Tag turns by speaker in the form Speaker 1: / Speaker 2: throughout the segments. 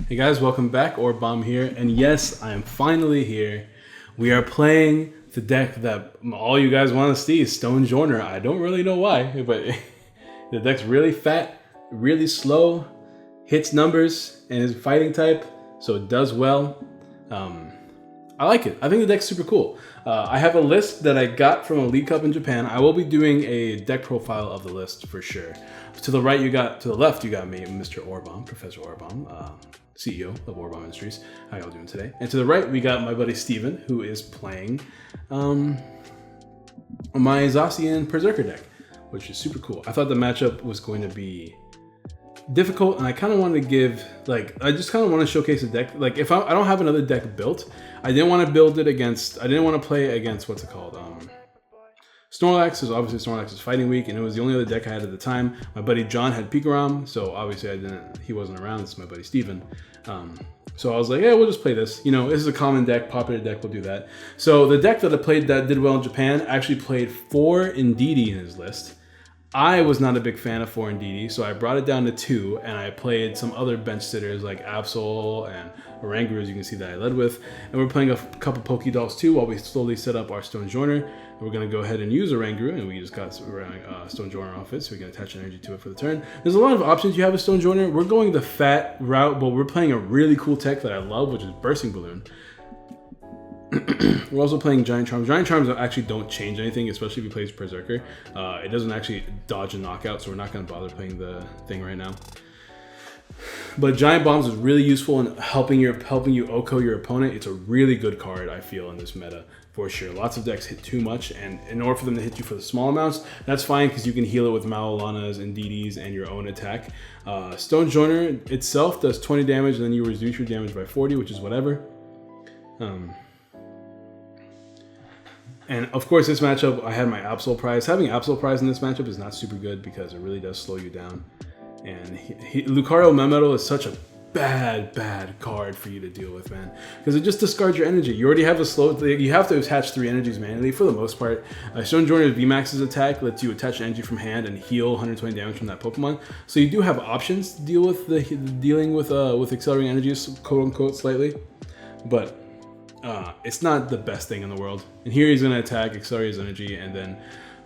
Speaker 1: Hey guys, welcome back. Orabomb here, and yes, I am finally here. We are playing the deck that all you guys want to see, Stonjourner. I don't really know why, but the deck's really fat, really slow, hits numbers, and is fighting type, so it does well. I like it. I think the deck's super cool. I have a list that I got from a League Cup in Japan. I will be doing a deck profile of the list for sure. To the left, you got me, Mr. Orabomb, Professor Orabomb, CEO of Orabomb Industries. How y'all doing today? And to the right, we got my buddy Steven, who is playing my Zacian Berserker deck, which is super cool. I thought the matchup was going to be difficult, and I kind of wanted to give, I just kind of want to showcase a deck. Like, if I don't have another deck built, I didn't want to build it against, I didn't want to play against, what's it called? Snorlax, is obviously Snorlax is fighting weak, and it was the only other deck I had at the time. My buddy John had Pikarom, so obviously he wasn't around. It's my buddy Steven. So I was like, yeah, we'll just play this. You know, this is a common deck, popular deck, we'll do that. So the deck that I played that did well in Japan actually played 4 Indeedee in his list. I was not a big fan of 4 Indeedee, so I brought it down to 2, and I played some other bench sitters like Absol and Oranguru, as you can see that I led with. And we're playing a couple Pokédolls too while we slowly set up our Stonjourner. We're going to go ahead and use Oranguru, and we just got Stonjourner off it, so we can attach energy to it for the turn. There's a lot of options you have with Stonjourner. We're going the fat route, but we're playing a really cool tech that I love, which is Bursting Balloon. We're also playing Giant Charms. Giant Charms actually don't change anything, especially if you play Berserker. It doesn't actually dodge a knockout, so we're not going to bother playing the thing right now. But Giant Bombs is really useful in helping you OHKO your opponent. It's a really good card, I feel, in this meta, for sure. Lots of decks hit too much, and in order for them to hit you for the small amounts, that's fine, because you can heal it with Malolanas, Indeedees, and your own attack. Stonjourner itself does 20 damage, and then you reduce your damage by 40, which is whatever. And of course, this matchup, I had my Absol Prize. Having Absol Prize in this matchup is not super good because it really does slow you down. And Lucario Melmetal is such a bad card for you to deal with, man. Because it just discards your energy. You already have a slow, you have to attach 3 energies manually for the most part. Stonjourner's VMAX's attack lets you attach energy from hand and heal 120 damage from that Pokemon. So you do have options to deal with dealing with accelerating energies, quote unquote, slightly. But it's not the best thing in the world. And here he's going to attack, accelerate his energy, and then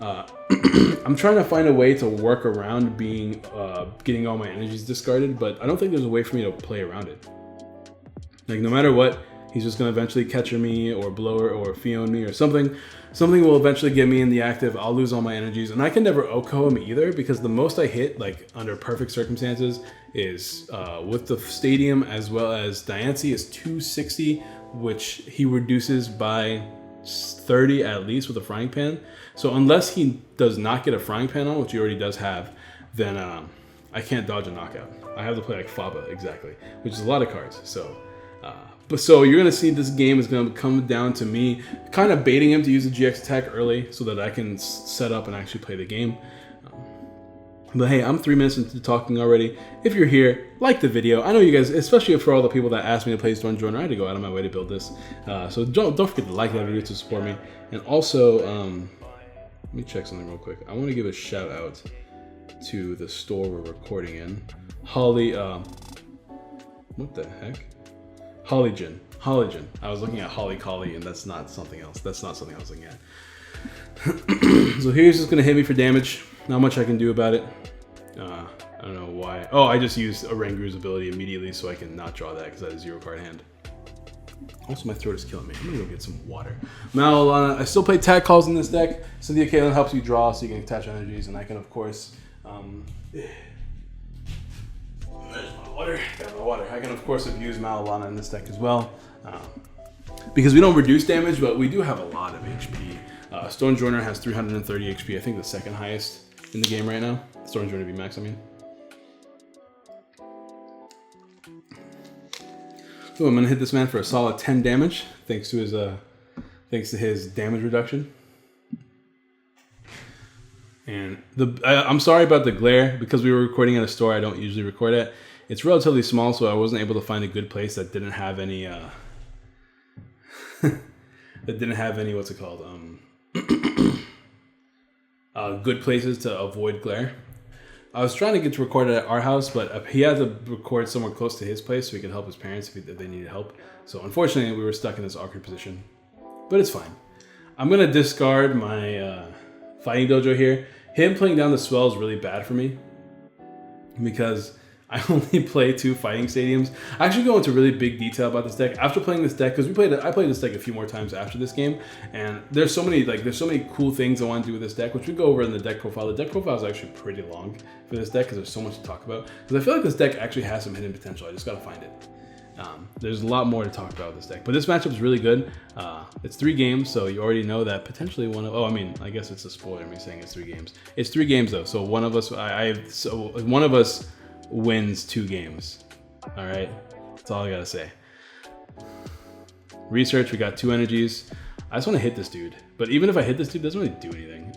Speaker 1: I'm trying to find a way to work around getting all my energies discarded, but I don't think there's a way for me to play around it. Like, no matter what, he's just going to eventually catcher me or blower or Fion me or something. Something will eventually get me in the active. I'll lose all my energies, and I can never OHKO him either, because the most I hit, like under perfect circumstances, is with the Stadium as well as Diancie is 260, which he reduces by 30 at least with a Frying Pan. So unless he does not get a Frying Pan on, which he already does have, then I can't dodge a knockout. I have to play like Faba, exactly, which is a lot of cards. So so you're gonna see this game is gonna come down to me kind of baiting him to use a GX attack early so that I can set up and actually play the game. But hey, I'm 3 minutes into talking already. If you're here, like the video. I know you guys, especially for all the people that asked me to play Stonjourner, I had to go out of my way to build this. So don't forget to like that video to support me. And also, let me check something real quick. I want to give a shout out to the store we're recording in. Holly, what the heck? Hollygen. I was looking at Holly Collie, and that's not something else. That's not something I was looking at. So here's just gonna hit me for damage. Not much I can do about it. I don't know why. Oh, I just used Oranguru's ability immediately so I can not draw that because I had a 0-card hand. Also, my throat is killing me. I'm gonna go get some water. Malolana, I still play tag calls in this deck. Cynthia Caitlin helps you draw so you can attach energies, and I can, of course, there's my water. Got my water. I can, of course, abuse Malolana in this deck as well. Because we don't reduce damage, but we do have a lot of HP. Stonjourner has 330 HP, I think the second highest in the game right now. Stonjourner VMAX, I mean. So I'm gonna hit this man for a solid 10 damage, thanks to his damage reduction. And I'm sorry about the glare, because we were recording at a store I don't usually record at. It's relatively small, so I wasn't able to find a good place that didn't have any what's it called? Good places to avoid glare. I was trying to get to record it at our house, but he had to record somewhere close to his place so he could help his parents if they needed help. So unfortunately, we were stuck in this awkward position. But it's fine. I'm going to discard my fighting dojo here. Him playing down the swell is really bad for me because I only play 2 fighting stadiums. I actually go into really big detail about this deck after playing this deck, because I played this deck a few more times after this game, and there's so many cool things I want to do with this deck, which we go over in the deck profile. The deck profile is actually pretty long for this deck because there's so much to talk about. Because I feel like this deck actually has some hidden potential. I just gotta find it. There's a lot more to talk about with this deck, but this matchup is really good. It's 3 games, so you already know that potentially I guess it's a spoiler me saying it's 3 games. It's 3 games though, so one of us wins 2 games. All right, that's all I gotta say. Research, we got 2 energies. I just want to hit this dude, but even if I hit this dude, it doesn't really do anything.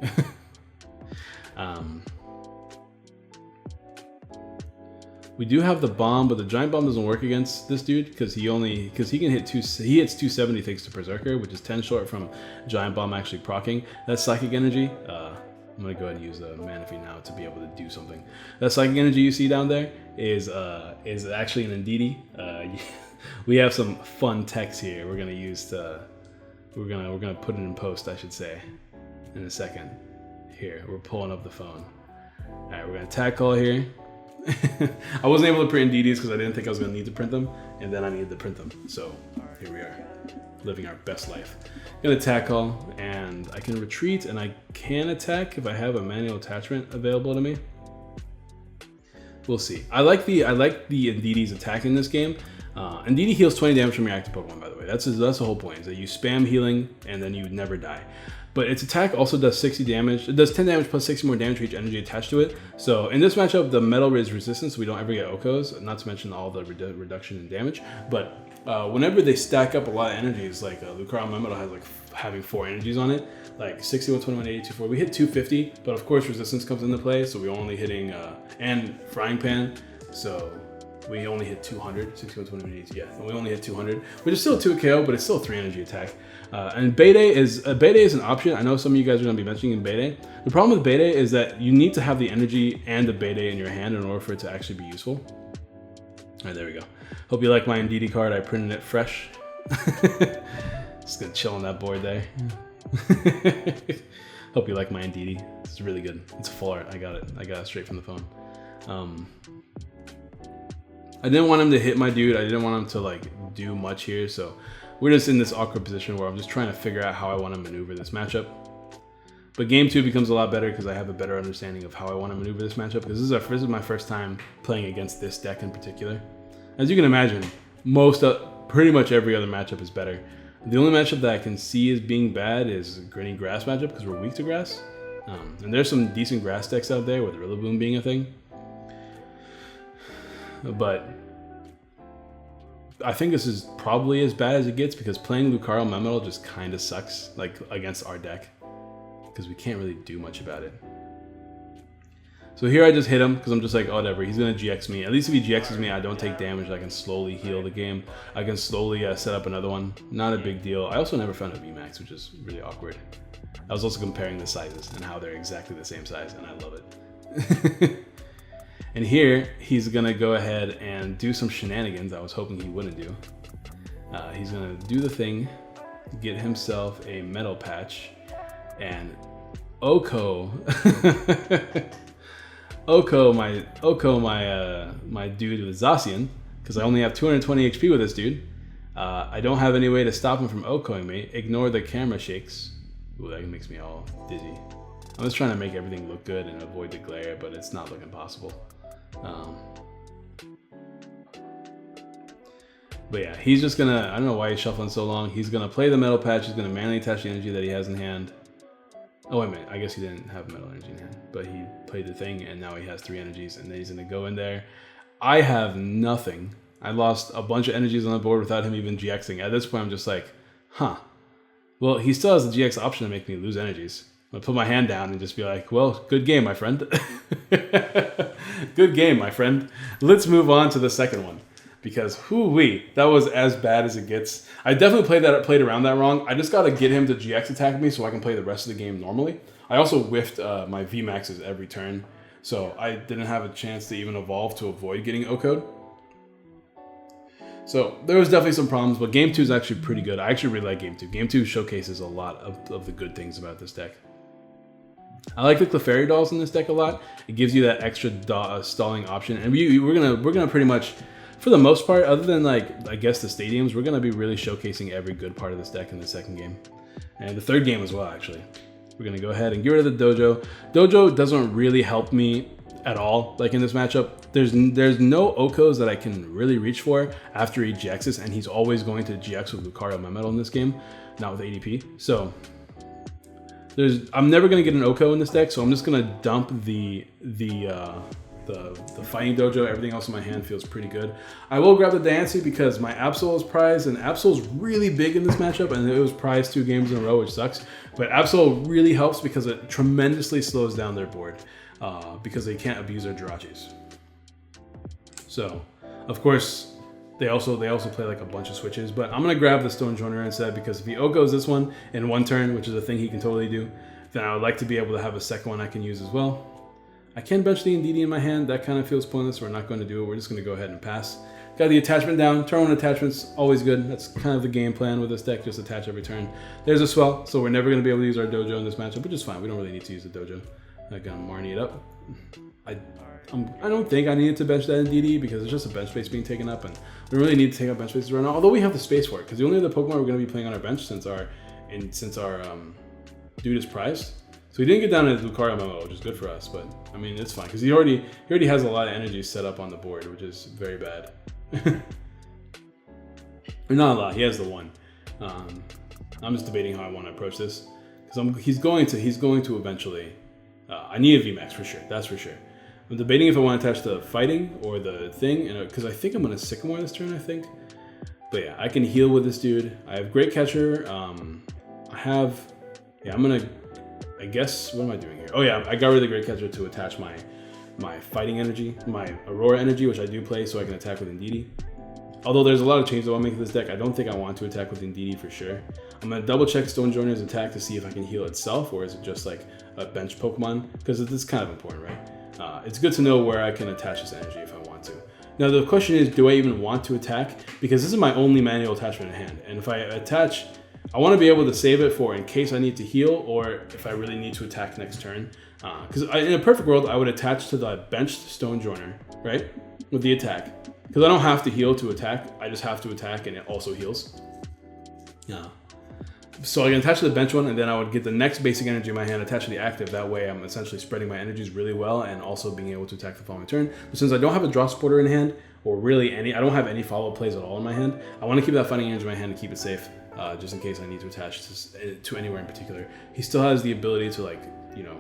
Speaker 1: We do have the bomb, but the giant bomb doesn't work against this dude because he can hit he hits 270 thanks to Berserker, which is 10 short from giant bomb actually proccing. That's psychic energy. I'm gonna go ahead and use the Mana Feed now to be able to do something. That psychic energy you see down there is actually an Ndidi. We have some fun text here. We're gonna use we're gonna put it in post, I should say, in a second. Here, we're pulling up the phone. All right, we're gonna tag call here. I wasn't able to print Ndidis because I didn't think I was gonna need to print them, and then I needed to print them. So here we are, living our best life. Gonna attack call, and I can retreat, and I can attack if I have a manual attachment available to me. We'll see. I like the Ndidi's attack in this game. Ndidi heals 20 damage from your active Pokemon, by the way. That's the whole point, is that you spam healing and then you never die. But its attack also does 60 damage. It does 10 damage plus 60 more damage for each energy attached to it. So in this matchup, the metal is resistance, so we don't ever get Okos, not to mention all the reduction in damage. But whenever they stack up a lot of energies, like Lucario Metal has like having 4 energies on it, like 61, 21, 82, 4. We hit 250, but of course resistance comes into play, so we're only hitting, and Frying Pan, so we only hit 200, 61, 21, 82, yeah, we only hit 200, which is still 2 KO, but it's still 3 energy attack. And Bede is an option. I know some of you guys are going to be mentioning Bede. The problem with Bede is that you need to have the energy and the Bede in your hand in order for it to actually be useful. All right, there we go. Hope you like my Ndidi card. I printed it fresh. Just gonna chill on that board there. Hope you like my Ndidi. It's really good. It's full art. I got it straight from the phone. I didn't want him to hit my dude. I didn't want him to like do much here, so we're just in this awkward position where I'm just trying to figure out how I want to maneuver this matchup. But game 2 becomes a lot better because I have a better understanding of how I want to maneuver this matchup, because this is my first time playing against this deck in particular. As you can imagine, pretty much every other matchup is better. The only matchup that I can see as being bad is Grinny Grass matchup because we're weak to grass. And there's some decent grass decks out there with Rillaboom being a thing. But I think this is probably as bad as it gets because playing Lucario Metal just kind of sucks, like against our deck, because we can't really do much about it. So here I just hit him because I'm just like, oh, whatever, he's gonna GX me. At least if he GXs me, I don't take damage. I can slowly heal the game. I can slowly set up another one. Not a big deal. I also never found a VMAX, which is really awkward. I was also comparing the sizes and how they're exactly the same size, and I love it. And here, he's gonna go ahead and do some shenanigans I was hoping he wouldn't do. He's gonna do the thing, get himself a metal patch, and Oko, my dude with Zacian, because I only have 220 HP with this dude. I don't have any way to stop him from Okoing me. Ignore the camera shakes. Ooh, that makes me all dizzy. I'm just trying to make everything look good and avoid the glare, but it's not looking possible. But yeah, he's just gonna, I don't know why he's shuffling so long. He's gonna play the metal patch. He's gonna manually attach the energy that he has in hand. Oh, wait a minute. I guess he didn't have metal energy in hand, but he played the thing and now he has 3 energies and then he's gonna go in there. I have nothing. I lost a bunch of energies on the board without him even GXing. At this point, I'm just like, huh. Well, he still has the GX option to make me lose energies. I'm gonna put my hand down and just be like, well, good game, my friend. Good game, my friend. Let's move on to the second one. Because, hoo-wee, that was as bad as it gets. I definitely played around that wrong. I just gotta get him to GX attack me so I can play the rest of the game normally. I also whiffed my VMAXs every turn. So I didn't have a chance to even evolve to avoid getting O-code. So there was definitely some problems, but Game 2 is actually pretty good. I actually really like Game 2. Game 2 showcases a lot of the good things about this deck. I like the Clefairy dolls in this deck a lot. It gives you that extra stalling option, and we're gonna pretty much, for the most part, other than like I guess the stadiums, we're gonna be really showcasing every good part of this deck in the second game, and the third game as well. Actually, we're gonna go ahead and get rid of the Dojo. Dojo doesn't really help me at all. Like in this matchup, there's no Okos that I can really reach for after he GXs, and he's always going to GX with Lucario Metal in this game, not with ADP. So I'm never gonna get an Oko in this deck, so I'm just gonna dump the Fighting Dojo. Everything else in my hand feels pretty good. I will grab the Diancie because my Absol is prized, and Absol's really big in this matchup, and it was prized 2 games in a row, which sucks. But Absol really helps because it tremendously slows down their board because they can't abuse their Jirachis. So, of course, they also play like a bunch of switches, but I'm gonna grab the Stonjourner instead because if he Okos this one in 1 turn, which is a thing he can totally do, then I would like to be able to have a second one I can use as well. I can bench the Indeedee in my hand. That kind of feels pointless. We're not going to do it. We're just going to go ahead and pass. Got the attachment down. Turn 1 attachments, always good. That's kind of the game plan with this deck, just attach every turn. There's a Swell, so we're never going to be able to use our Dojo in this matchup, which is fine. We don't really need to use the Dojo. I'm going to Marnie it up. I don't think I needed to bench that Indeedee because it's just a bench space being taken up, and we really need to take up bench spaces right now, although we have the space for it, because the only other Pokemon we're going to be playing on our bench since our dude is prized. So he didn't get down to Lucario Memo, which is good for us, but I mean, it's fine because he already has a lot of energy set up on the board, which is very bad. Or not a lot, he has the 1. I'm just debating how I want to approach this because he's going to eventually. I need a VMAX for sure, that's for sure. I'm debating if I want to attach the Fighting or the thing, because I think I'm going to Sycamore this turn, I think. But yeah, I can heal with this dude. I have Great Catcher. I guess, what am I doing here? Oh yeah, I got rid of the Great Catcher to attach my Fighting Energy, my Aurora Energy, which I do play so I can attack with Indeedee. Although there's a lot of changes I want to make to this deck, I don't think I want to attack with Indeedee for sure. I'm going to double check Stonjourner's attack to see if I can heal itself, or is it just like a bench Pokemon, because this is kind of important, right? It's good to know where I can attach this energy if I want to. Now the question is, do I even want to attack? Because this is my only manual attachment in hand, and if I attach, I want to be able to save it for in case I need to heal or if I really need to attack next turn. Because in a perfect world, I would attach to the benched Stonjourner, right? With the attack. Because I don't have to heal to attack. I just have to attack and it also heals. Yeah. So I can attach to the bench one, and then I would get the next basic energy in my hand attached to the active. That way I'm essentially spreading my energies really well and also being able to attack the following turn. But since I don't have a draw supporter in hand, or really I don't have any follow-up plays at all in my hand, I want to keep that fighting energy in my hand to keep it safe. Just in case I need to attach to anywhere in particular. He still has the ability to, like, you know,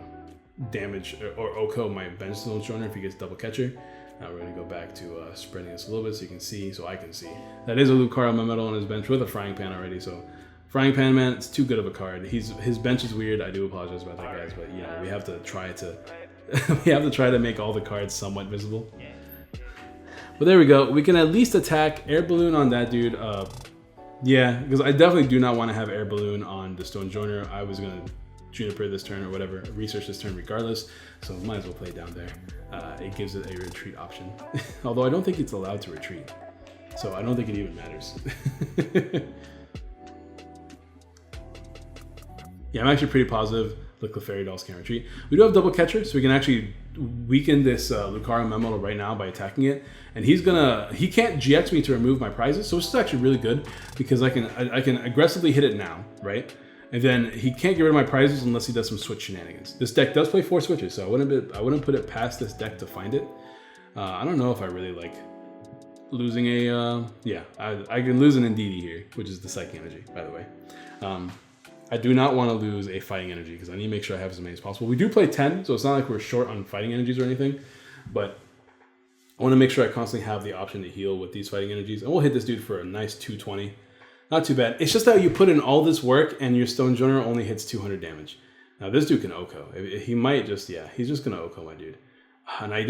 Speaker 1: damage or Oko my bench Stonjourner if he gets double catcher. Now we're going to go back to spreading this a little bit so you can see, so I can see. That is a Lucario Metal on his bench with a Frying Pan already, so Frying Pan, man, it's too good of a card. His bench is weird. I do apologize about that, guys, but you know, we have to try to make all the cards somewhat visible. But there we go. We can at least attack Air Balloon on that dude. Yeah, because I definitely do not want to have Air Balloon on the Stonjourner. I was going to Juniper this turn or whatever, research this turn regardless, so might as well play it down there. It gives it a retreat option. Although I don't think it's allowed to retreat, so I don't think it even matters. Yeah, I'm actually pretty positive the Clefairy dolls can retreat. We do have double catcher, so we can actually weaken this Lucario Memo right now by attacking it. And he can't GX me to remove my prizes, so this is actually really good because I can aggressively hit it now, right? And then he can't get rid of my prizes unless he does some switch shenanigans. This deck does play 4 switches, so I wouldn't put it past this deck to find it. I don't know if I really like losing a I can lose an Indeedee here, which is the Psychic Energy, by the way. I do not want to lose a Fighting Energy because I need to make sure I have as many as possible. We do play 10, so it's not like we're short on Fighting Energies or anything, but I want to make sure I constantly have the option to heal with these Fighting Energies. And we'll hit this dude for a nice 220. Not too bad. It's just that you put in all this work and your Stonjourner only hits 200 damage. Now this dude can Oko. He might just, he's just going to Oko my dude. And I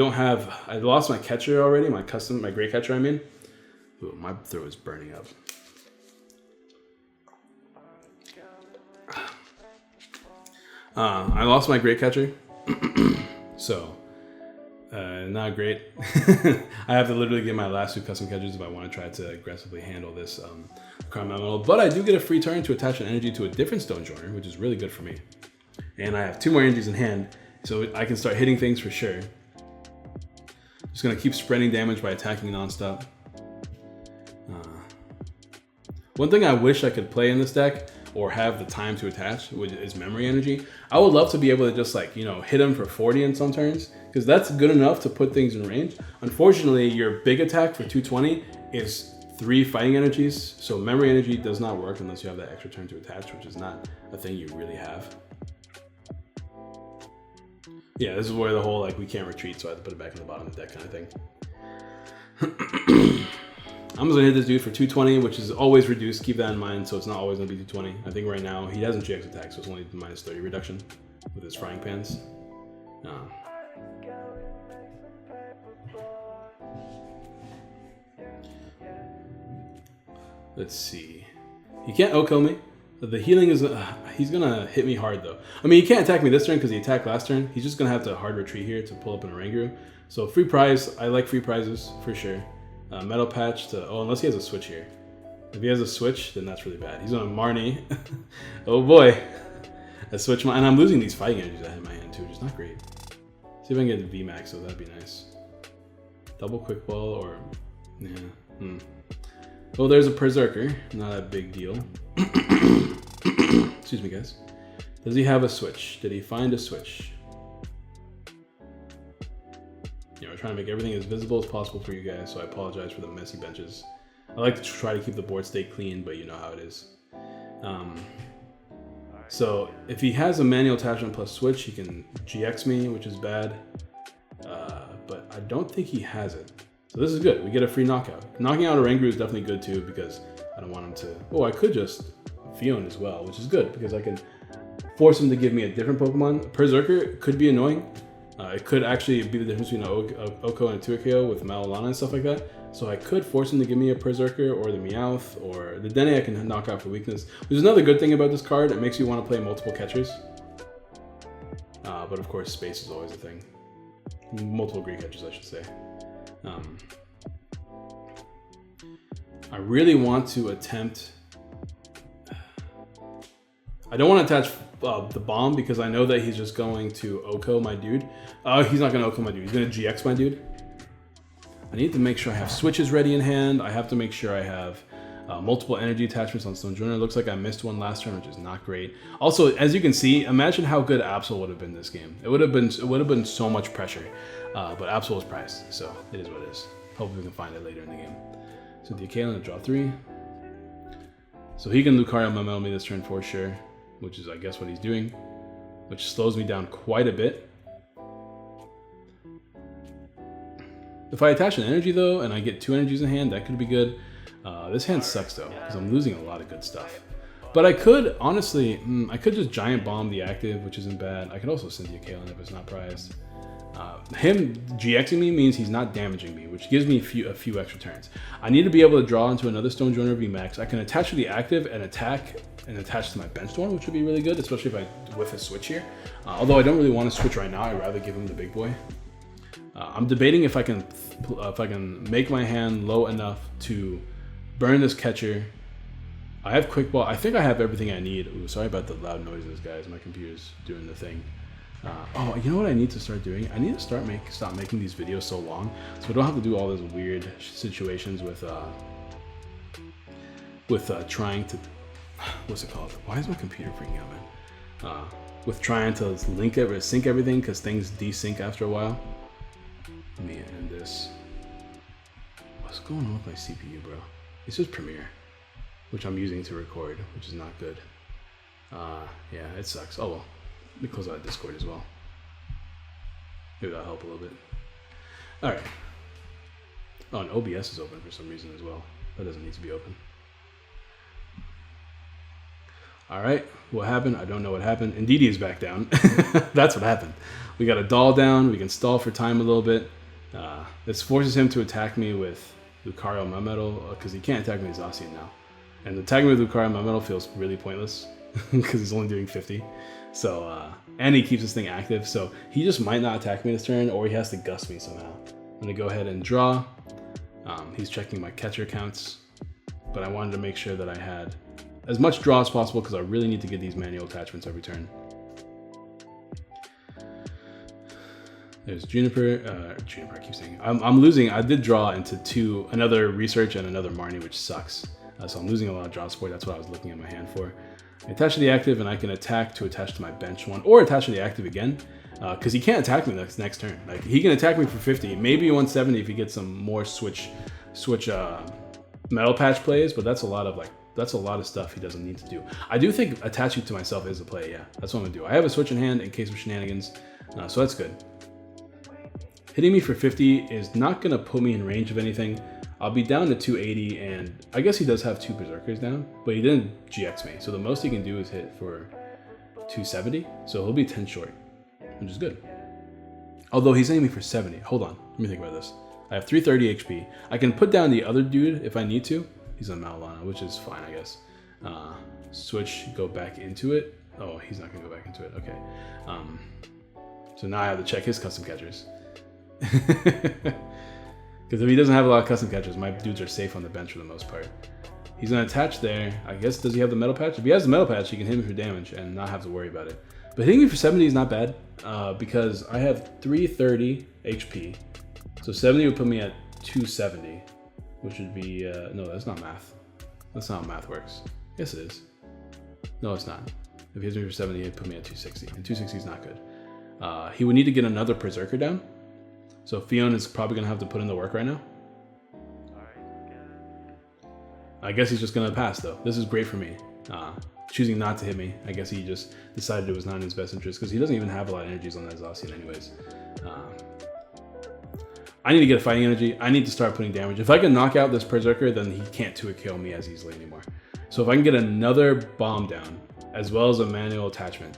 Speaker 1: lost my catcher already, my Great Catcher I mean. Ooh, my throat is burning up. I lost my Great Catcher, so Not great. I have to literally get my last 2 custom catches if I want to try to aggressively handle this Carmelo. But I do get a free turn to attach an energy to a different Stonjourner, which is really good for me. And I have 2 more energies in hand, so I can start hitting things for sure. Just gonna keep spreading damage by attacking nonstop. One thing I wish I could play in this deck, or have the time to attach, which is memory energy. I would love to be able to just like, you know, hit him for 40 in some turns, because that's good enough to put things in range. Unfortunately, your big attack for 220 is 3 fighting energies, so memory energy does not work unless you have that extra turn to attach, which is not a thing you really have. Yeah, this is where the whole like we can't retreat, so I have to put it back in the bottom of the deck kind of thing. I'm just gonna hit this dude for 220, which is always reduced. Keep that in mind, so it's not always gonna be 220. I think right now he hasn't GX attack, so it's only minus 30 reduction with his frying pans. Let's see. He can't OHKO me. The healing is, he's gonna hit me hard though. I mean, he can't attack me this turn because he attacked last turn. He's just gonna have to hard retreat here to pull up an Oranguru. So free prize, I like free prizes for sure. Metal patch to, oh, unless he has a switch here. If he has a switch, then that's really bad. He's on a Marnie. Oh boy. I switch my, and I'm losing these fighting energies I had in my hand too, which is not great. See if I can get the VMAX, so that'd be nice. Double quick ball or, yeah. Oh, there's a Berserker, not a big deal. Excuse me, guys. Does he have a switch? Did he find a switch? You know, trying to make everything as visible as possible for you guys, so I apologize for the messy benches. I like to try to keep the board state clean, but you know how it is. So if he has a manual attachment plus switch, he can GX me, which is bad. But I don't think he has it. So this is good. We get a free knockout. Knocking out a Oranguru is definitely good too, because I don't want him to... Oh, I could just Fion as well, which is good, because I can force him to give me a different Pokemon. Berserker could be annoying. It could actually be the difference between an OHKO and a 2KO with Malolana and stuff like that. So I could force him to give me a Berserker or the Meowth or the Dene I can knock out for weakness. There's another good thing about this card. It makes you want to play multiple catchers. But of course, space is always a thing. Multiple great catchers, I should say. I really want to attempt... I don't want to attach the bomb because I know that he's just going to OHKO my dude. He's not going to OHKO my dude. He's going to GX my dude. I need to make sure I have switches ready in hand. I have to make sure I have multiple energy attachments on Stonjourner. It looks like I missed one last turn, which is not great. Also, as you can see, imagine how good Absol would have been this game. It would have been so much pressure. But Absol is priced, so it is what it is. Hopefully we can find it later in the game. So the Kaelin to draw 3. So he can Lucario Memel me this turn for sure, which is I guess what he's doing, which slows me down quite a bit. If I attach an energy though, and I get 2 energies in hand, that could be good. This hand sucks though, because I'm losing a lot of good stuff. But I could, honestly, I could just Giant Bomb the active, which isn't bad. I could also Cynthia Kaelin if it's not prized. Him GXing me means he's not damaging me, which gives me a few extra turns. I need to be able to draw into another Stonjourner VMAX. I can attach to the active and attack and attach to my benched one, which would be really good, especially if I whiff a switch here. Although I don't really want to switch right now, I'd rather give him the big boy. I'm debating if I can make my hand low enough to burn this catcher. I have quick ball. I think I have everything I need. Ooh, sorry about the loud noises, guys. My computer's doing the thing. Oh, you know what I need to start doing? I need to stop making these videos so long, so I don't have to do all those weird situations with trying to, what's it called? Why is my computer freaking out, man? With trying to sync everything, because things desync after a while. Let me end this. What's going on with my CPU, bro? It's just Premiere, which I'm using to record, which is not good. Yeah, it sucks. Oh well. Let me close out Discord as well. Maybe that'll help a little bit. Alright. Oh, and OBS is open for some reason as well. That doesn't need to be open. Alright, what happened? I don't know what happened. Indeedee is back down. That's what happened. We got a doll down. We can stall for time a little bit. This forces him to attack me with Lucario Melmetal because he can't attack me with Zacian now. And attacking me with Lucario Melmetal feels really pointless. because he's only doing 50. So, and he keeps this thing active. So he just might not attack me this turn, or he has to gust me somehow. I'm gonna go ahead and draw. He's checking my catcher counts, but I wanted to make sure that I had as much draw as possible because I really need to get these manual attachments every turn. There's Juniper. Juniper, I keep saying. I'm losing. I did draw into another research and another Marnie, which sucks. So I'm losing a lot of draw support. That's what I was looking at my hand for. I attach to the active, and I can attack to attach to my bench one, or attach to the active again, because he can't attack me next turn. Like he can attack me for 50, maybe 170 if he gets some more switch metal patch plays. But that's a lot of stuff he doesn't need to do. I do think attaching to myself is a play. Yeah, that's what I'm gonna do. I have a switch in hand in case of shenanigans, so that's good. Hitting me for 50 is not gonna put me in range of anything. I'll be down to 280, and I guess he does have 2 Berserkers down, but he didn't GX me. So the most he can do is hit for 270. So he'll be 10 short, which is good. Although he's hitting me for 70. Hold on, let me think about this. I have 330 HP. I can put down the other dude if I need to. He's on Maulana, which is fine, I guess. Switch, go back into it. Oh, he's not gonna go back into it, okay. So now I have to check his custom catchers. Because if he doesn't have a lot of custom catchers, my dudes are safe on the bench for the most part. He's gonna attach there. I guess, does he have the metal patch? If he has the metal patch, he can hit me for damage and not have to worry about it. But hitting me for 70 is not bad, because I have 330 HP. So 70 would put me at 270, which would be, no, that's not math. That's not how math works. Yes, it is. No, it's not. If he hits me for 70, it'd put me at 260, and 260 is not good. He would need to get another Berserker down. So Fion is probably going to have to put in the work right now. I guess he's just going to pass, though. This is great for me. Choosing not to hit me. I guess he just decided it was not in his best interest because he doesn't even have a lot of energies on that Zacian anyways. I need to get a fighting energy. I need to start putting damage. If I can knock out this Berserker, then he can't 2-hit KO me as easily anymore. So if I can get another bomb down, as well as a manual attachment,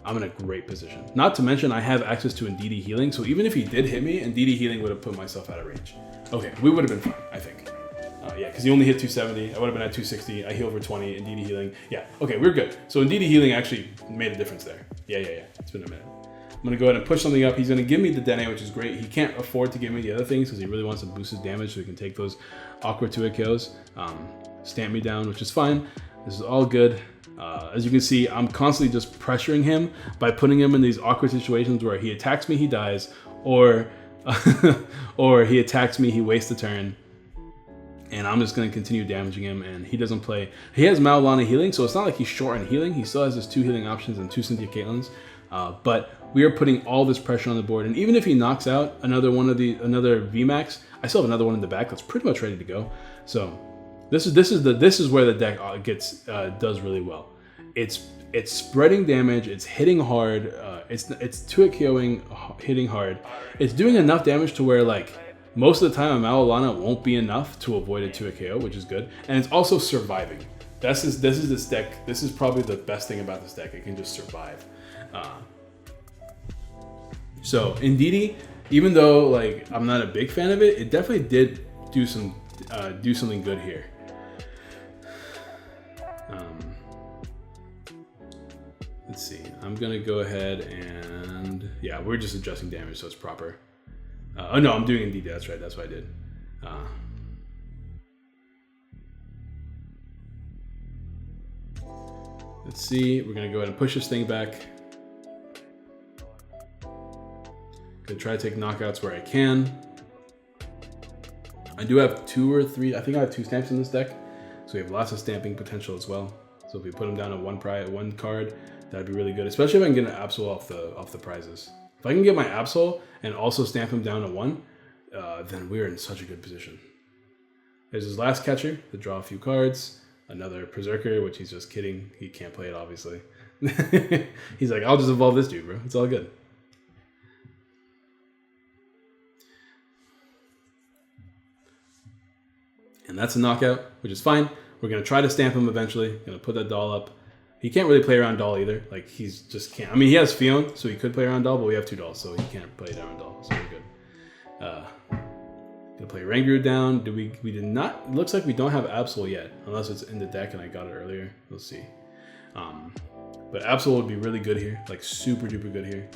Speaker 1: I'm in a great position. Not to mention I have access to Ndidi healing, so even if he did hit me, Ndidi healing would have put myself out of range. Okay, we would have been fine, I think. Yeah, because he only hit 270. I would have been at 260. I healed for 20. Ndidi healing. Yeah, okay, we're good. So Ndidi healing actually made a difference there. Yeah. It's been a minute. I'm gonna go ahead and push something up. He's gonna give me the Dene, which is great. He can't afford to give me the other things because he really wants to boost his damage so he can take those awkward 2-hit kills. Stamp me down, which is fine. This is all good. As you can see, I'm constantly just pressuring him by putting him in these awkward situations where he attacks me, he dies, or or he attacks me, he wastes a turn, and I'm just going to continue damaging him, and he doesn't play. He has Maulana healing, so it's not like he's short on healing. He still has his 2 healing options and 2 Cynthia Caitlins, but we are putting all this pressure on the board, and even if he knocks out another VMAX, I still have another one in the back that's pretty much ready to go. So this is where the deck does really well. It's spreading damage. It's hitting hard. It's 2-hit KOing, hitting hard. It's doing enough damage to where like most of the time a Maulana won't be enough to avoid a 2-hit KO, which is good. And it's also surviving. This is this deck. This is probably the best thing about this deck. It can just survive. So Ndidi, even though like I'm not a big fan of it, it definitely did do something good here. Let's see. I'm gonna go ahead and yeah, we're just adjusting damage so it's proper. Oh no, I'm doing Ndidi. That's right. That's what I did. Let's see. We're gonna go ahead and push this thing back. Gonna try to take knockouts where I can. I do have 2 or 3. I think I have 2 stamps in this deck, so we have lots of stamping potential as well. So if we put him down at one card, that'd be really good, especially if I can get an Absol off the prizes. If I can get my Absol and also stamp him down to 1, then we're in such a good position. There's his last catcher to draw a few cards. Another Berserker, which he's just kidding. He can't play it, obviously. He's like, I'll just evolve this dude, bro. It's all good. And that's a knockout, which is fine. We're going to try to stamp him eventually. Going to put that doll up. He can't really play around doll either. Like, he's just can't. I mean, he has Fion, so he could play around doll, but we have 2 dolls, so he can't play around doll. So we're good. Gonna play Ranguru down. We did not. It looks like we don't have Absol yet, unless it's in the deck and I got it earlier. Let's see. But Absol would be really good here, like super duper good here.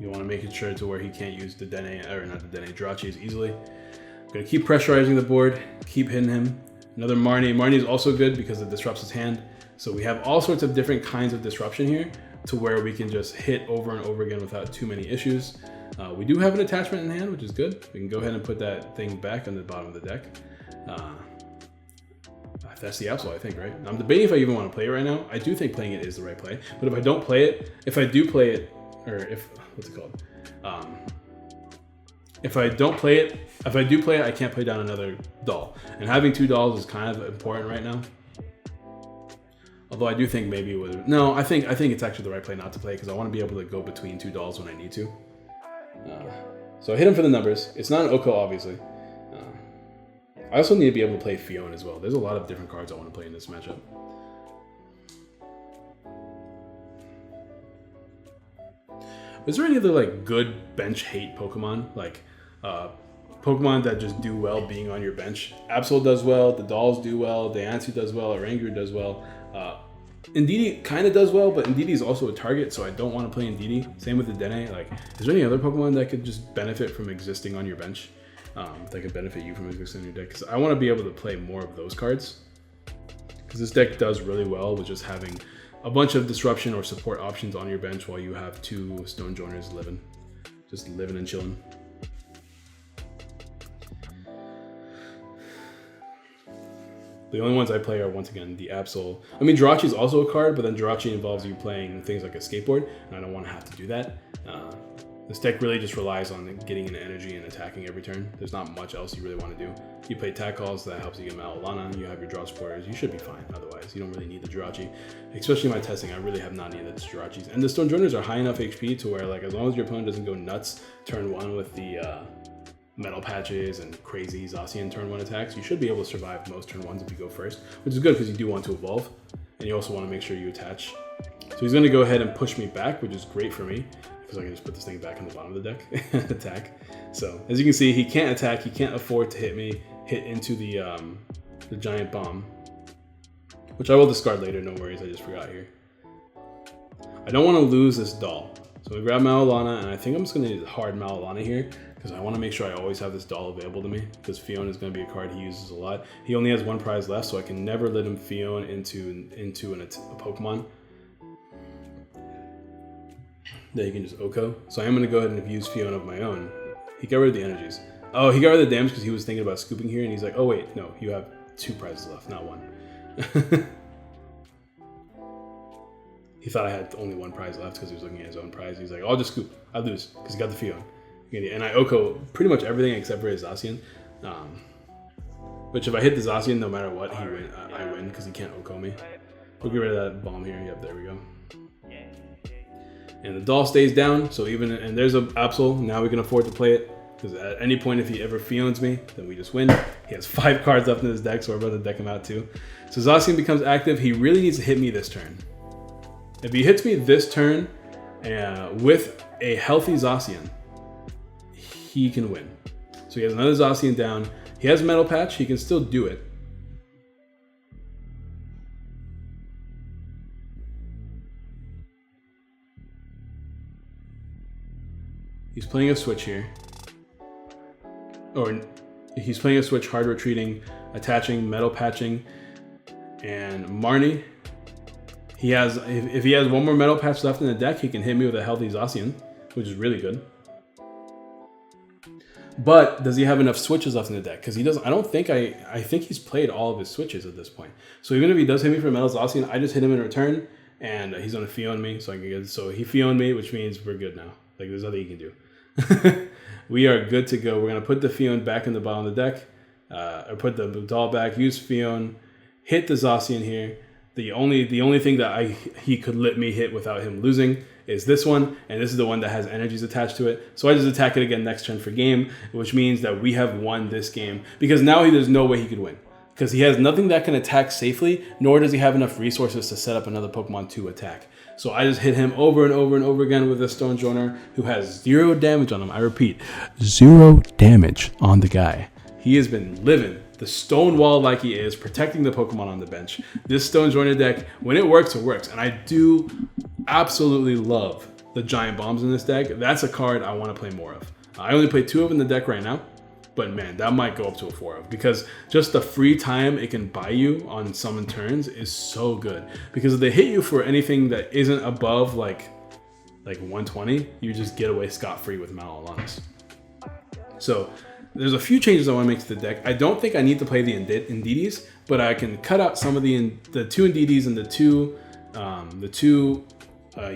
Speaker 1: You want to make it sure to where he can't use the Dene, or not the Dene, Jirachi easily. I'm going to keep pressurizing the board, keep hitting him. Another Marnie. Marnie is also good because it disrupts his hand. So we have all sorts of different kinds of disruption here to where we can just hit over and over again without too many issues. We do have an attachment in hand, which is good. We can go ahead and put that thing back on the bottom of the deck. That's the Absol, I think, right? I'm debating if I even want to play it right now. I do think playing it is the right play. But if I don't play it, if I do play it, or if, what's it called? If I don't play it, if I do play it, I can't play down another doll. And having 2 dolls is kind of important right now. Although I do think maybe it would, no, I think it's actually the right play not to play because I want to be able to go between 2 dolls when I need to. So I hit him for the numbers. It's not an Oko, obviously. I also need to be able to play Fion as well. There's a lot of different cards I want to play in this matchup. Is there any other like good bench hate Pokemon? Like Pokemon that just do well being on your bench? Absol does well, the dolls do well, Diancie does well, Oranguru does well. Indeedee kind of does well, but Indeedee is also a target, so I don't want to play Indeedee. Same with the Dene. Like, is there any other Pokemon that could just benefit from existing on your bench? That could benefit you from existing in your deck? Because I want to be able to play more of those cards. Because this deck does really well with just having a bunch of disruption or support options on your bench while you have 2 Stonjourners living. Just living and chilling. The only ones I play are, once again, the Absol. I mean, Jirachi is also a card, but then Jirachi involves you playing things like a skateboard, and I don't want to have to do that. This deck really just relies on getting an energy and attacking every turn. There's not much else you really want to do. You play Tack Calls, that helps you get Malolana. You have your draw supporters. You should be fine otherwise. You don't really need the Jirachi. Especially in my testing, I really have not needed the Jirachis. And the Stonjourners are high enough HP to where, like, as long as your opponent doesn't go nuts turn 1 with the Metal Patches and crazy Zacian turn 1 attacks, you should be able to survive most turn 1s if you go first, which is good because you do want to evolve. And you also want to make sure you attach. So he's going to go ahead and push me back, which is great for me, because I can just put this thing back on the bottom of the deck and attack. So as you can see, he can't attack. He can't afford to hit into the giant bomb, which I will discard later. No worries, I just forgot here. I don't want to lose this doll. So we grab Malolana, and I think I'm just going to need a hard Malolana here because I want to make sure I always have this doll available to me because Fion is going to be a card he uses a lot. He only has 1 prize left, so I can never let him Fion into a Pokemon that he can just Oko. So I am going to go ahead and use Fion of my own. He got rid of the energies. Oh, he got rid of the damage because he was thinking about scooping here, and he's like, oh wait, no, you have 2 prizes left, not 1. He thought I had only 1 prize left because he was looking at his own prize. He's like, I'll just scoop. I lose because he got the Fion. And I Oko pretty much everything except for his Zacian. Which if I hit the Zacian, no matter what, I win because he can't Oko me. We'll get rid of that bomb here. Yep, there we go. And the doll stays down, so and there's a Absol. Now we can afford to play it because at any point if he ever Fions me, then we just win. He has 5 cards left in his deck, so we're about to deck him out too. So Zacian becomes active. He really needs to hit me this turn. If he hits me this turn with a healthy Zacian, he can win. So he has another Zacian down. He has Metal Patch. He can still do it. He's playing a switch here. Or he's playing a switch, hard retreating, attaching, Metal Patching, and Marnie. He has, if he has 1 more Metal Patch left in the deck, he can hit me with a healthy Zacian, which is really good. But does he have enough switches left in the deck? Because he doesn't. I think he's played all of his switches at this point. So even if he does hit me for a Metal Zacian, I just hit him in return, and he's gonna Fion me, so I can get. So he Fion me, which means we're good now. Like there's nothing he can do. We are good to go. We're gonna put the Fion back in the bottom of the deck, or put the doll back. Use Fion, hit the Zacian here. The only thing that he could let me hit without him losing is this one, and this is the one that has energies attached to it. So I just attack it again next turn for game, which means that we have won this game because now there's no way he could win because he has nothing that can attack safely, nor does he have enough resources to set up another Pokemon to attack. So I just hit him over and over and over again with a Stonjourner who has 0 damage on him. I repeat, 0 damage on the guy. he has been living the Stonewall like he is, protecting the Pokemon on the bench. This Stonjourner deck, when it works, it works. And I do absolutely love the Giant Bombs in this deck. That's a card I want to play more of. I only play 2 of in the deck right now, but man, that might go up to a 4 of, because just the free time it can buy you on summon turns is so good. Because if they hit you for anything that isn't above like 120, you just get away scot-free with Malalanas. So there's a few changes I want to make to the deck. I don't think I need to play the Indeedis, but I can cut out some of the 2 Indeedis and the two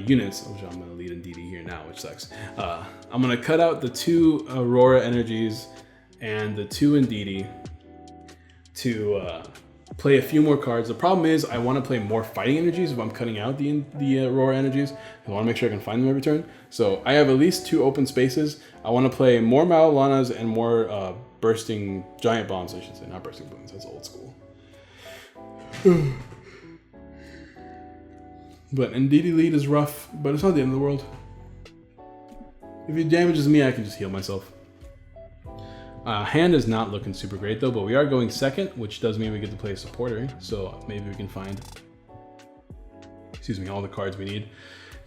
Speaker 1: units, which I'm going to lead Indeedee here now, which sucks. I'm going to cut out the 2 Aurora Energies and the 2 Indeedee to play a few more cards. The problem is I want to play more Fighting Energies if I'm cutting out the Aurora Energies. I want to make sure I can find them every turn. So I have at least 2 open spaces. I want to play more Malalanas and more Bursting Giant Bombs, I should say. Not Bursting Bombs, that's old school. But Indeedee lead is rough, but it's not the end of the world. If he damages me, I can just heal myself. Hand is not looking super great though, but we are going second, which does mean we get to play a supporter. So maybe we can find, all the cards we need.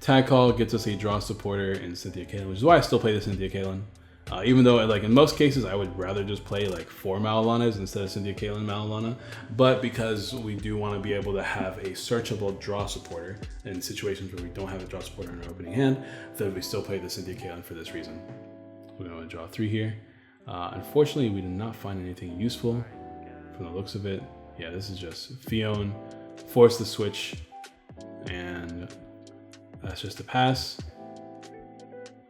Speaker 1: Tag Call gets us a draw supporter in Cynthia Kalen, which is why I still play the Cynthia Kalen. Even though like in most cases, I would rather just play like 4 Malalanas instead of Cynthia Kalen Malalana. But because we do want to be able to have a searchable draw supporter in situations where we don't have a draw supporter in our opening hand, then we still play the Cynthia Kalen for this reason. We're going to draw 3 here. Unfortunately, we did not find anything useful from the looks of it. Yeah, this is just Fion, force the switch, and that's just a pass.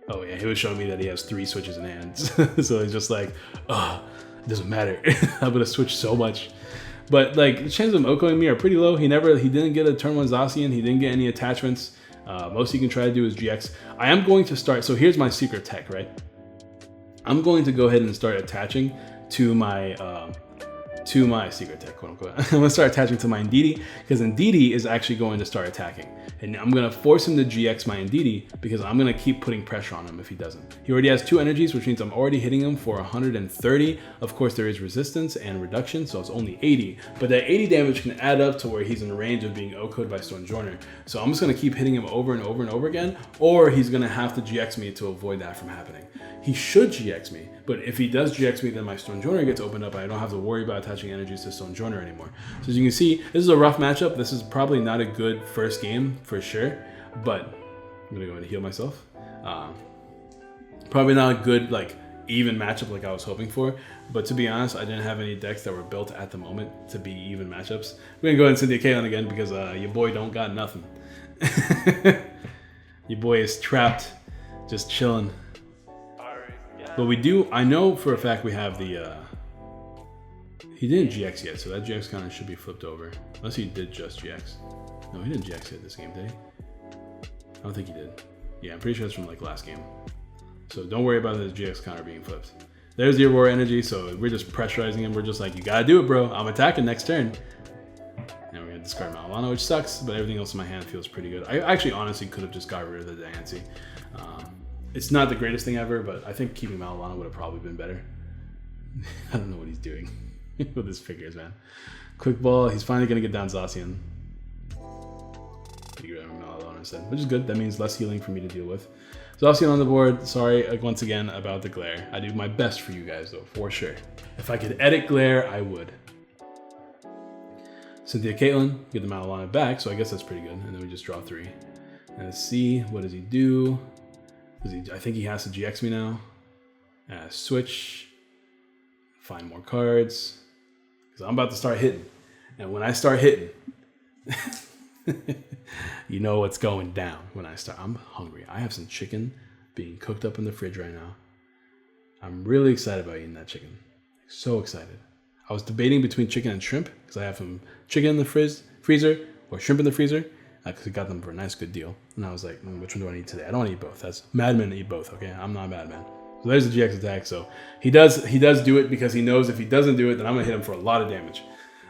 Speaker 1: Oh yeah, he was showing me that he has 3 switches in hand. So it's just like, oh, it doesn't matter. I'm gonna switch so much. But like the chances of him Okoing me are pretty low. He didn't get a turn 1 Zacian, he didn't get any attachments. Most he can try to do is GX. I am going to start, so here's my secret tech, right? I'm going to go ahead and start attaching to my secret tech, quote unquote. I'm gonna start attaching to my Indeedee, because Indeedee is actually going to start attacking. And I'm gonna force him to GX my Indeedee, because I'm gonna keep putting pressure on him if he doesn't. He already has 2 energies, which means I'm already hitting him for 130. Of course, there is resistance and reduction, so it's only 80. But that 80 damage can add up to where he's in range of being OHKO'd by Stonjourner. So I'm just gonna keep hitting him over and over and over again, or he's gonna have to GX me to avoid that from happening. He should GX me, but if he does GX me, then my Stonjourner gets opened up and I don't have to worry about attaching energies to Stonjourner anymore. So as you can see, this is a rough matchup. This is probably not a good first game for sure, but I'm gonna go ahead and heal myself. Probably not a good like even matchup like I was hoping for, but to be honest, I didn't have any decks that were built at the moment to be even matchups. We're gonna go ahead and Cynthia Kalen again because your boy don't got nothing. Your boy is trapped, just chilling. But we do, I know for a fact we have the, he didn't GX yet, so that GX kind of should be flipped over. Unless he did just GX. No, he didn't GX yet this game, did he? I don't think he did. Yeah, I'm pretty sure it's from like last game. So don't worry about his GX counter being flipped. There's the Aurora energy, so we're just pressurizing him. We're just like, you gotta do it, bro. I'm attacking next turn. And we're gonna discard Malalana, which sucks, but everything else in my hand feels pretty good. I actually honestly could have just got rid of the Diancie. It's not the greatest thing ever, but I think keeping Malalana would have probably been better. I don't know what he's doing with his figures, man. Quick ball, he's finally gonna get down Zacian. Get rid of Malalana instead, which is good. That means less healing for me to deal with. Zacian on the board. Sorry once again about the glare. I do my best for you guys though, for sure. If I could edit glare, I would. Cynthia Caitlin, get the Malalana back, so I guess that's pretty good. And then we just draw 3. And let's see, what does he do? I think he has to GX me now. Switch. Find more cards. Because I'm about to start hitting. And when I start hitting, you know what's going down when I start. I'm hungry. I have some chicken being cooked up in the fridge right now. I'm really excited about eating that chicken. So excited. I was debating between chicken and shrimp because I have some chicken in the freezer or shrimp in the freezer. Because I got them for a nice good deal. And I was like, which one do I need today? I don't want to eat both. That's madmen eat both, okay? I'm not a madman. So there's the GX attack. So he does do it because he knows if he doesn't do it, then I'm gonna hit him for a lot of damage.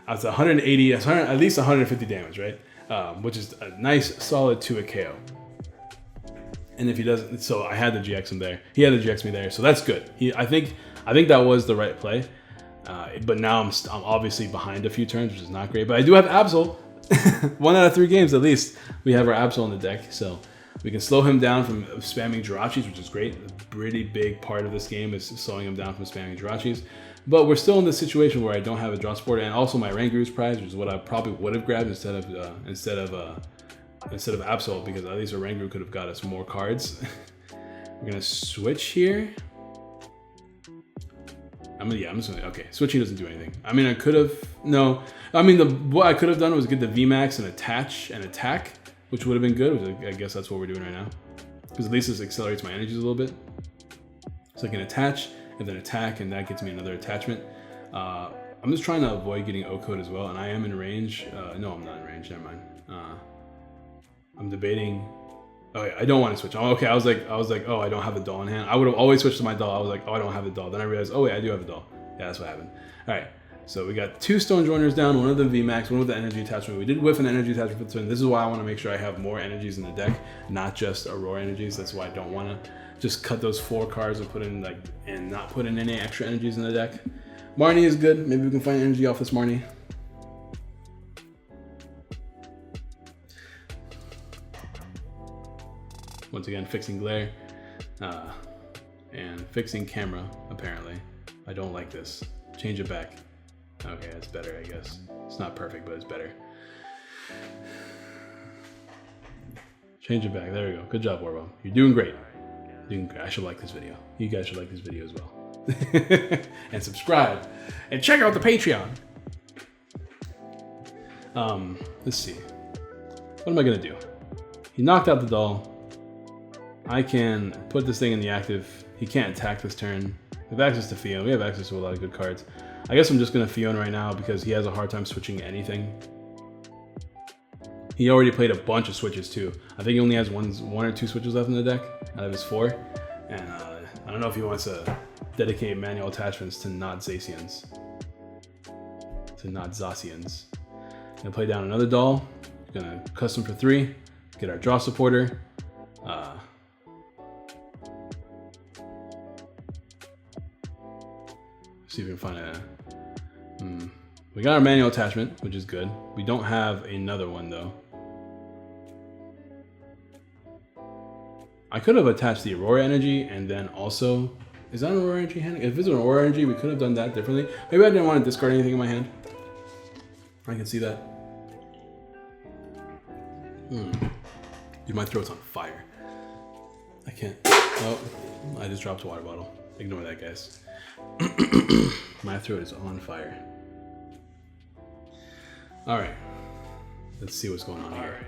Speaker 1: That's 180, at least 150 damage, right? Which is a nice solid 2 a KO. And if he doesn't, so I had to GX him there. He had to GX me there, so that's good. I think that was the right play. But now I'm obviously behind a few turns, which is not great. But I do have Absol. 1 out of 3 games at least. We have our Absol on the deck, so we can slow him down from spamming Jirachis, which is great. A pretty big part of this game is slowing him down from spamming Jirachis. But we're still in this situation where I don't have a draw support, and also my Rangaru's prize, which is what I probably would have grabbed instead of Absol, because at least a Rangaru could have got us more cards. We're gonna switch here. I'm just gonna, okay, switching doesn't do anything. I mean, I could have, no. I mean, what I could have done was get the VMAX and attach and attack, which would have been good. Which I guess that's what we're doing right now. Because at least this accelerates my energies a little bit. So I can attach and then attack, and that gets me another attachment. I'm just trying to avoid getting O-code as well, and I am in range. No, I'm not in range, never mind. I'm debating. Oh, yeah, I don't want to switch. Okay, I was like, oh, I don't have the doll in hand. I would have always switched to my doll. I was like, oh, I don't have the doll. Then I realized, oh wait, I do have a doll. Yeah, that's what happened. All right, so we got 2 Stonjourners down, one of them VMAX, one with the energy attachment. We did whiff an energy attachment for the turn. This is why I want to make sure I have more energies in the deck, not just Aurora energies. That's why I don't want to just cut those 4 cards and put in and not put in any extra energies in the deck. Marnie is good. Maybe we can find energy off this Marnie. Once again, fixing glare and fixing camera, apparently. I don't like this. Change it back. Okay, that's better, I guess. It's not perfect, but it's better. Change it back. There we go. Good job, Warbomb. You're doing great. Doing great. I should like this video. You guys should like this video as well. And subscribe. And check out the Patreon. Let's see. What am I going to do? He knocked out the doll. I can put this thing in the active. He can't attack this turn. We have access to Fion. We have access to a lot of good cards. I guess I'm just going to Fion right now because he has a hard time switching anything. He already played a bunch of switches too. I think he only has one or 2 switches left in the deck out of his 4. And I don't know if he wants to dedicate manual attachments to not Zacians. Gonna play down another doll. Gonna custom for 3. Get our draw supporter. See if we can find a... We got our manual attachment, which is good. We don't have another one though. I could have attached the Aurora energy and then also... Is that an Aurora energy hand? If it's an Aurora energy, we could have done that differently. Maybe I didn't want to discard anything in my hand. I can see that. Dude, my throat's on fire. I can't... Oh, I just dropped a water bottle. Ignore that, guys. My throat is on fire. All right, let's see what's going on here.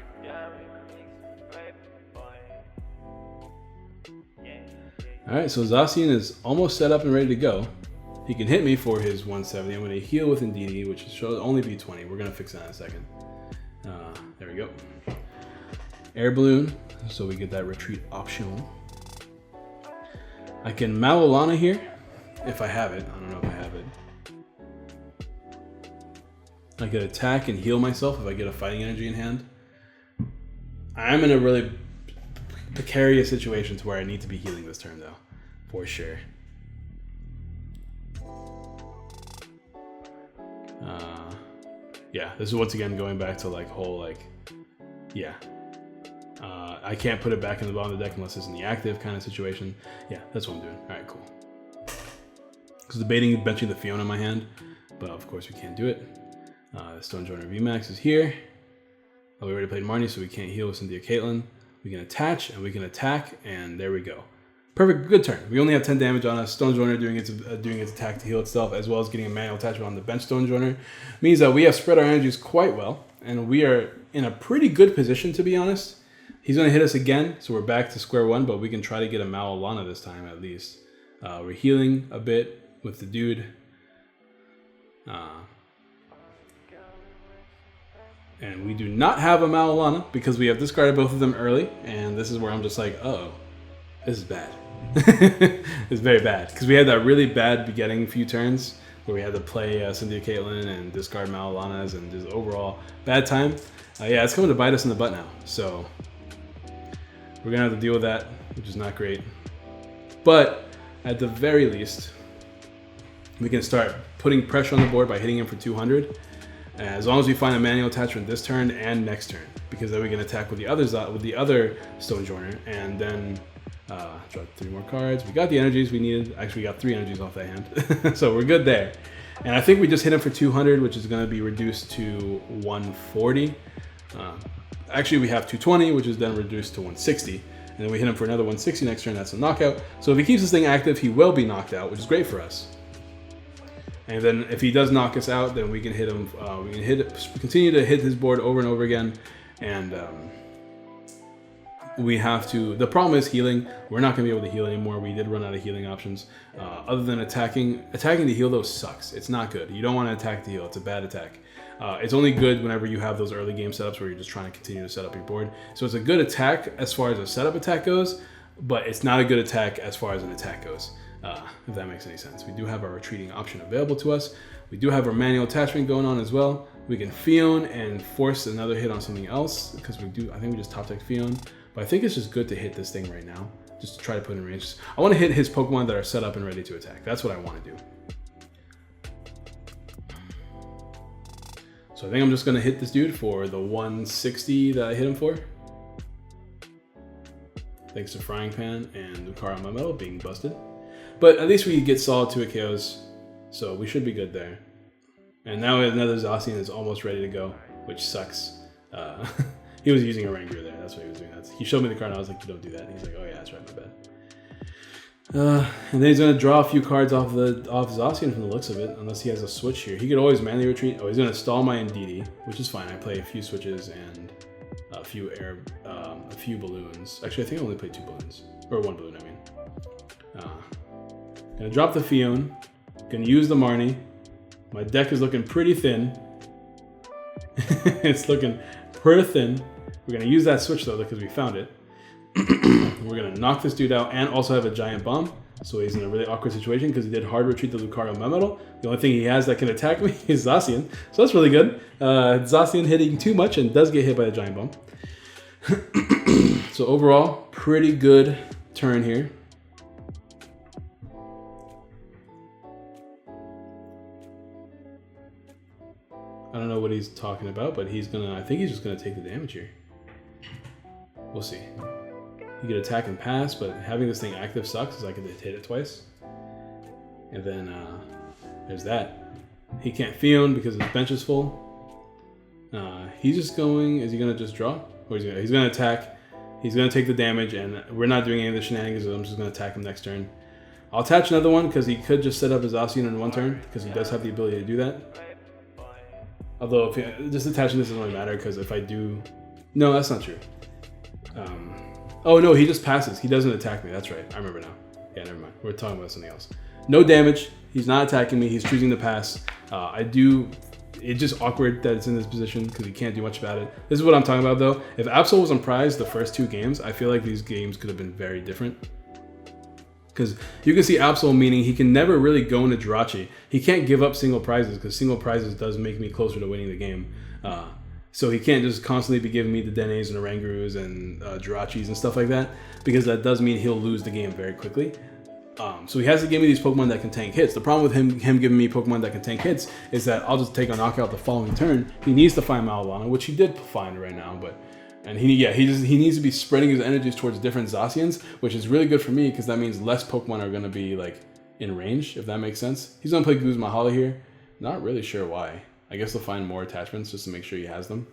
Speaker 1: All right, so Zacian is almost set up and ready to go. He can hit me for his 170. I'm going to heal with Indeedee, which should only be 20. We're going to fix that in a second. There we go. Air balloon, so we get that retreat optional. I can Malolana here, if I have it. I don't know if I have it. I could attack and heal myself if I get a fighting energy in hand. I'm in a really precarious situation to where I need to be healing this turn though, for sure. Yeah, this is once again going back to yeah. I can't put it back in the bottom of the deck unless it's in the active kind of situation. Yeah, that's what I'm doing. All right, cool. I was debating benching the Fiona in my hand, but of course we can't do it. The Stonjourner VMAX is here. Oh, we already played Marnie, so we can't heal with Cynthia Caitlyn. We can attach and we can attack, and there we go. Perfect, good turn. We only have 10 damage on us. Stonjourner doing its attack to heal itself, as well as getting a manual attachment on the bench Stonjourner. Means that we have spread our energies quite well, and we are in a pretty good position, to be honest. He's going to hit us again, so we're back to square one, but we can try to get a Malolana this time at least. We're healing a bit with the dude. And we do not have a Malolana because we have discarded both of them early, and this is where I'm just like, uh-oh, this is bad. It's very bad, because we had that really bad beginning few turns where we had to play Cynthia Caitlyn and discard Malolanas and just overall bad time. Yeah, it's coming to bite us in the butt now, so we're gonna have to deal with that, which is not great. But at the very least, we can start putting pressure on the board by hitting him for 200. As long as we find a manual attachment this turn and next turn, because then we can attack with the other Stonjourner, and then draw 3 more cards. We got the energies we needed. Actually, we got 3 energies off that hand, so we're good there. And I think we just hit him for 200, which is going to be reduced to 140. Actually, we have 220, which is then reduced to 160. And then we hit him for another 160 next turn. That's a knockout. So if he keeps this thing active, he will be knocked out, which is great for us. And then if he does knock us out, then we can hit him. We can continue to hit his board over and over again. And we have to. The problem is healing. We're not going to be able to heal anymore. We did run out of healing options. Other than attacking. Attacking to heal though sucks. It's not good. You don't want to attack to heal. It's a bad attack. It's only good whenever you have those early game setups where you're just trying to continue to set up your board. So it's a good attack as far as a setup attack goes, but it's not a good attack as far as an attack goes. If that makes any sense. We do have our retreating option available to us. We do have our manual attachment going on as well. We can Fion and force another hit on something else because we do. I think we just top deck Fion, but I think it's just good to hit this thing right now, just to try to put in range. I want to hit his Pokemon that are set up and ready to attack. That's what I want to do. So I think I'm just gonna hit this dude for the 160 that I hit him for. Thanks to Frying Pan and Lucario Metal being busted. But at least we get solid 2 KOs, so we should be good there. And now another Zacian is almost ready to go, which sucks. He was using a Ranger there, that's what he was doing. He showed me the card and I was like, you don't do that. And he's like, oh yeah, that's right, my bad. And then he's going to draw a few cards off Zacian from the looks of it, unless he has a switch here. He could always manually retreat. Oh, he's going to stall my Indeedee, which is fine. I play a few switches and a few balloons. Actually, I think I only played 2 balloons. Or 1 balloon, I mean. Gonna drop the Fion. Gonna use the Marnie. My deck is looking pretty thin. It's looking pretty thin. We're gonna use that switch though because we found it. We're gonna knock this dude out and also have a giant bomb. So he's in a really awkward situation because he did hard retreat the Lucario Metal. The only thing he has that can attack me is Zacian. So that's really good. Zacian hitting too much and does get hit by the giant bomb. So overall, pretty good turn here. I don't know what he's talking about, but I think he's just gonna take the damage here. We'll see. He could attack and pass, but having this thing active sucks because I could hit it twice. And then there's that. He can't Fion because his bench is full. He's just going, is he gonna just draw? Or he's gonna attack. He's gonna take the damage and we're not doing any of the shenanigans, so I'm just gonna attack him next turn. I'll attach another one because he could just set up his Zacian in 1 turn because he does have the ability to do that. Although, just attaching this doesn't really matter because if I do... No, that's not true. Oh no, he just passes. He doesn't attack me. That's right. I remember now. Yeah, never mind. We're talking about something else. No damage. He's not attacking me. He's choosing to pass. It's just awkward that it's in this position because he can't do much about it. This is what I'm talking about though. If Absol was on prize the first 2 games, I feel like these games could have been very different. Because you can see Absol, meaning he can never really go into Jirachi. He can't give up single prizes because single prizes does make me closer to winning the game. So he can't just constantly be giving me the Denes and Orangarus and Jirachis and stuff like that, because that does mean he'll lose the game very quickly. So he has to give me these Pokemon that can tank hits. The problem with him giving me Pokemon that can tank hits is that I'll just take a knockout the following turn. He needs to find Maulana, which he did find right now, and he needs to be spreading his energies towards different Zacians, which is really good for me because that means less Pokemon are going to be like in range, if that makes sense. He's going to play Guzmahala here. Not really sure why. I guess he'll find more attachments just to make sure he has them.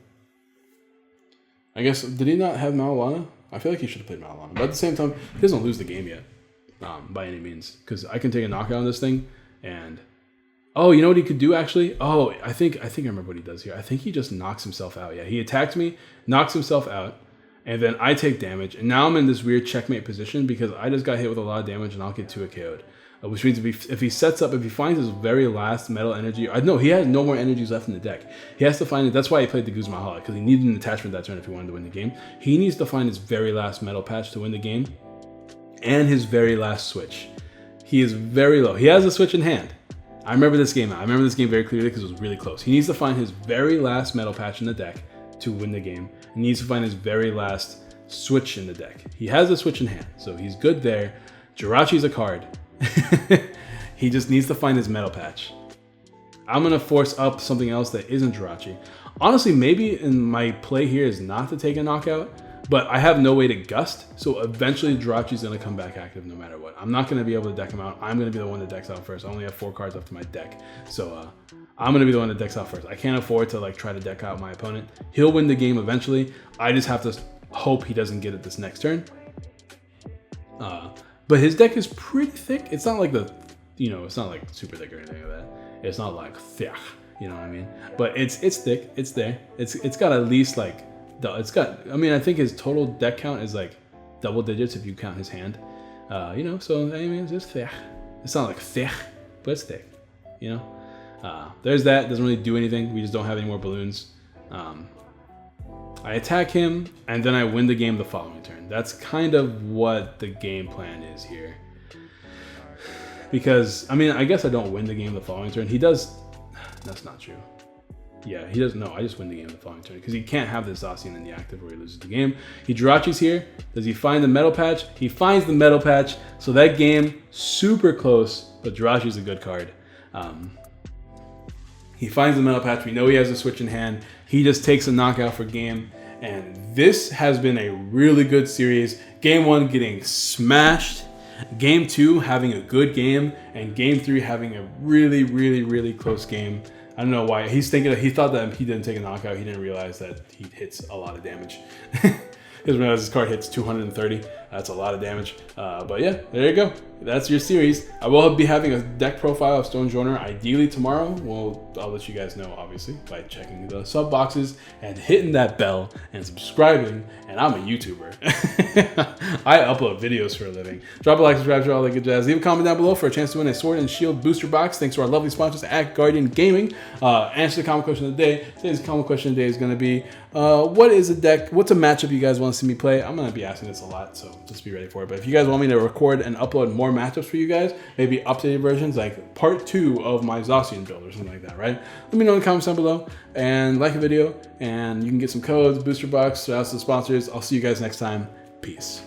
Speaker 1: I guess, did he not have Maulana? I feel like he should have played Maulana, but at the same time, he doesn't lose the game yet, by any means, because I can take a knockout on this thing, and oh, you know what he could do actually? Oh, I think I remember what he does here. I think he just knocks himself out. Yeah, he attacks me, knocks himself out, and then I take damage, and now I'm in this weird checkmate position because I just got hit with a lot of damage, and I'll get 2 KO'd. Which means if he finds his very last metal energy, no, he has no more energies left in the deck. He has to find it. That's why he played the Guzmahala, because he needed an attachment that turn if he wanted to win the game. He needs to find his very last metal patch to win the game, and his very last switch. He is very low. He has a switch in hand. I remember this game. I remember this game very clearly because it was really close. He needs to find his very last metal patch in the deck to win the game. He needs to find his very last switch in the deck. He has a switch in hand, so he's good there. Jirachi's a card. He just needs to find his metal patch. I'm gonna force up something else that isn't Jirachi. Honestly, maybe in my play here is not to take a knockout, but I have no way to gust, so eventually Jirachi's gonna come back active no matter what. I'm not gonna be able to deck him out. I'm gonna be the one that decks out first. I only have 4 cards left to my deck, so I'm gonna be the one that decks out first. I can't afford to like try to deck out my opponent. He'll win the game eventually. I just have to hope he doesn't get it this next turn. But his deck is pretty thick. It's not like it's not like super thick or anything like that. It's not like thick, you know what I mean? But it's thick. It's there. It's got at least like I mean, I think his total deck count is like double digits if you count his hand. So I mean, it's thick. It's not like thick, but it's thick. There's that. Doesn't really do anything. We just don't have any more balloons. I attack him, and then I win the game the following turn. That's kind of what the game plan is here. Because, I mean, I guess I don't win the game the following turn. He does... That's not true. Yeah, he doesn't. No, I just win the game the following turn. Because he can't have this Zacian in the active where he loses the game. He Jirachi's here. Does he find the metal patch? He finds the metal patch. So that game, super close, but Jirachi's a good card. He finds the metal patch. We know he has a switch in hand. He just takes a knockout for game. And this has been a really good series. Game 1 getting smashed. Game 2 having a good game. And Game 3 having a really, really, really close game. I don't know why. He thought that he didn't take a knockout. He didn't realize that he hits a lot of damage. Because when his card hits 230, that's a lot of damage. But yeah, there you go. That's your series. I will be having a deck profile of Stonjourner ideally tomorrow. Well, I'll let you guys know, obviously, by checking the sub boxes and hitting that bell and subscribing. And I'm a YouTuber. I upload videos for a living. Drop a like, subscribe, all that good jazz. Leave a comment down below for a chance to win a Sword and Shield booster box. Thanks to our lovely sponsors at Guardian Gaming. Answer the comment question of the day. Today's comment question of the day is going to be, what's a matchup you guys want to see me play? I'm going to be asking this a lot, so just be ready for it. But if you guys want me to record and upload more matchups for you guys, maybe updated versions, like part 2 of my Zacian build or something like that, right? Let me know in the comments down below, and like the video, and you can get some codes, booster box, shout out to the sponsors. I'll see you guys next time. Peace.